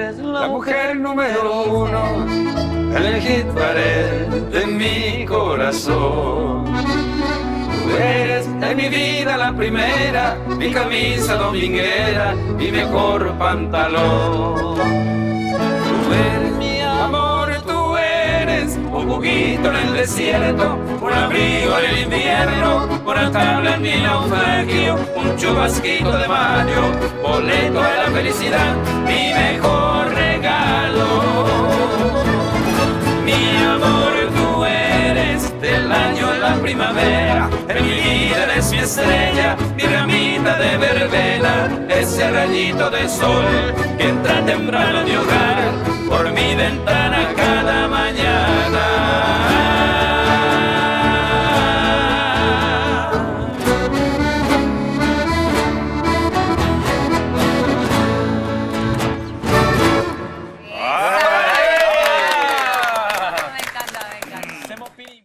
eres la mujer número uno, el hit pared de mi corazón. Tú eres en mi vida la primera, mi camisa dominguera, mi mejor pantalón. Tú eres mi amor, tú eres un juguito en el desierto, un abrigo en el invierno, una tabla en mi naufragio, un chubasquito de Mario, boleto de la felicidad, mi mejor regalo. Mi amor, tú eres del año de la primavera, en mi vida eres mi estrella, mi ramita de verbena, ese rayito de sol que entra temprano en mi hogar, por mi ventana